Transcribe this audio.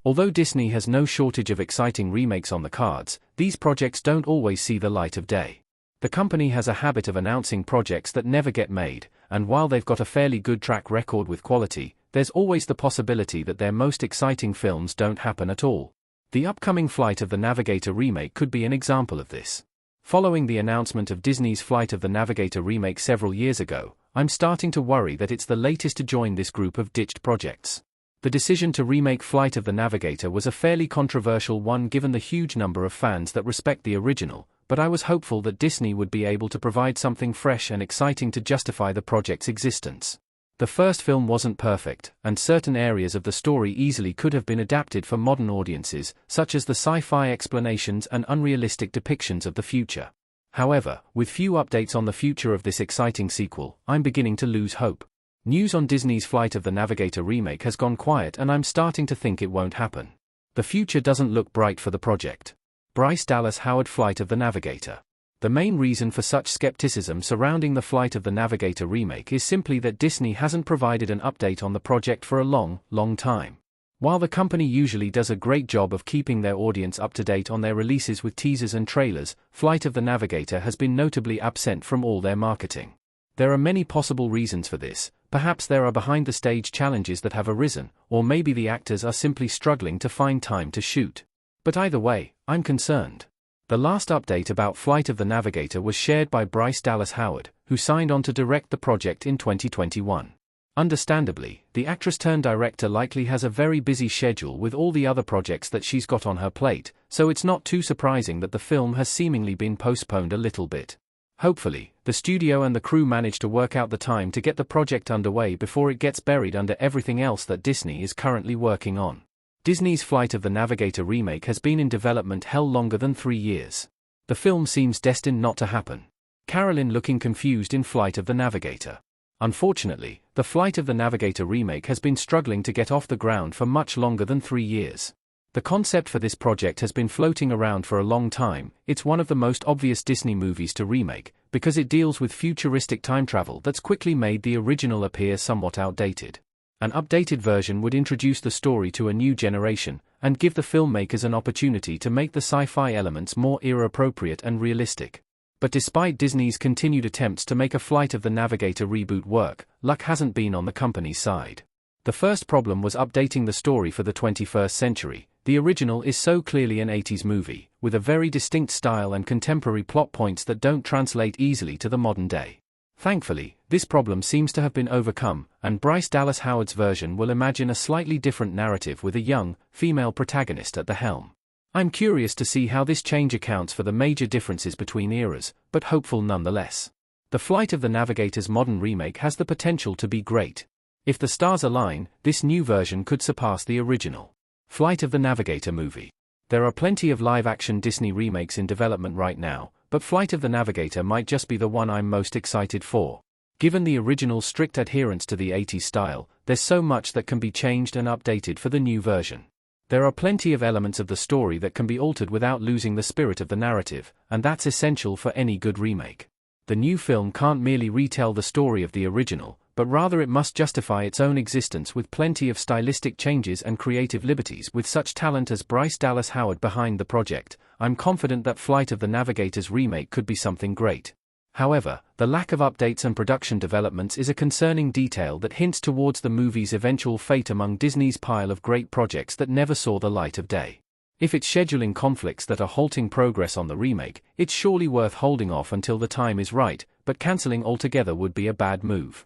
Although Disney has no shortage of exciting remakes on the cards, these projects don't always see the light of day. The company has a habit of announcing projects that never get made, and while they've got a fairly good track record with quality, there's always the possibility that their most exciting films don't happen at all. The upcoming Flight of the Navigator remake could be an example of this. Following the announcement of Disney's Flight of the Navigator remake several years ago, I'm starting to worry that it's the latest to join this group of ditched projects. The decision to remake Flight of the Navigator was a fairly controversial one given the huge number of fans that respect the original, but I was hopeful that Disney would be able to provide something fresh and exciting to justify the project's existence. The first film wasn't perfect, and certain areas of the story easily could have been adapted for modern audiences, such as the sci-fi explanations and unrealistic depictions of the future. However, with few updates on the future of this exciting sequel, I'm beginning to lose hope. News on Disney's Flight of the Navigator remake has gone quiet and I'm starting to think it won't happen. The future doesn't look bright for the project. Bryce Dallas Howard Flight of the Navigator. The main reason for such skepticism surrounding the Flight of the Navigator remake is simply that Disney hasn't provided an update on the project for a long time. While the company usually does a great job of keeping their audience up to date on their releases with teasers and trailers, Flight of the Navigator has been notably absent from all their marketing. There are many possible reasons for this. Perhaps there are behind-the-stage challenges that have arisen, or maybe the actors are simply struggling to find time to shoot. But either way, I'm concerned. The last update about Flight of the Navigator was shared by Bryce Dallas Howard, who signed on to direct the project in 2021. Understandably, the actress-turned-director likely has a very busy schedule with all the other projects that she's got on her plate, so it's not too surprising that the film has seemingly been postponed a little bit. Hopefully, the studio and the crew manage to work out the time to get the project underway before it gets buried under everything else that Disney is currently working on. Disney's Flight of the Navigator remake has been in development hell longer than 3 years. The film seems destined not to happen. Carolyn looking confused in Flight of the Navigator. Unfortunately, the Flight of the Navigator remake has been struggling to get off the ground for much longer than 3 years. The concept for this project has been floating around for a long time. It's one of the most obvious Disney movies to remake, because it deals with futuristic time travel that's quickly made the original appear somewhat outdated. An updated version would introduce the story to a new generation, and give the filmmakers an opportunity to make the sci-fi elements more era-appropriate and realistic. But despite Disney's continued attempts to make a Flight of the Navigator reboot work, luck hasn't been on the company's side. The first problem was updating the story for the 21st century. The original is so clearly an 80s movie, with a very distinct style and contemporary plot points that don't translate easily to the modern day. Thankfully, this problem seems to have been overcome, and Bryce Dallas Howard's version will imagine a slightly different narrative with a young, female protagonist at the helm. I'm curious to see how this change accounts for the major differences between eras, but hopeful nonetheless. The Flight of the Navigator's modern remake has the potential to be great. If the stars align, this new version could surpass the original. Flight of the Navigator movie. There are plenty of live-action Disney remakes in development right now, but Flight of the Navigator might just be the one I'm most excited for. Given the original's strict adherence to the 80s style, there's so much that can be changed and updated for the new version. There are plenty of elements of the story that can be altered without losing the spirit of the narrative, and that's essential for any good remake. The new film can't merely retell the story of the original, but rather it must justify its own existence with plenty of stylistic changes and creative liberties. With such talent as Bryce Dallas Howard behind the project, I'm confident that Flight of the Navigator's remake could be something great. However, the lack of updates and production developments is a concerning detail that hints towards the movie's eventual fate among Disney's pile of great projects that never saw the light of day. If it's scheduling conflicts that are halting progress on the remake, it's surely worth holding off until the time is right, but cancelling altogether would be a bad move.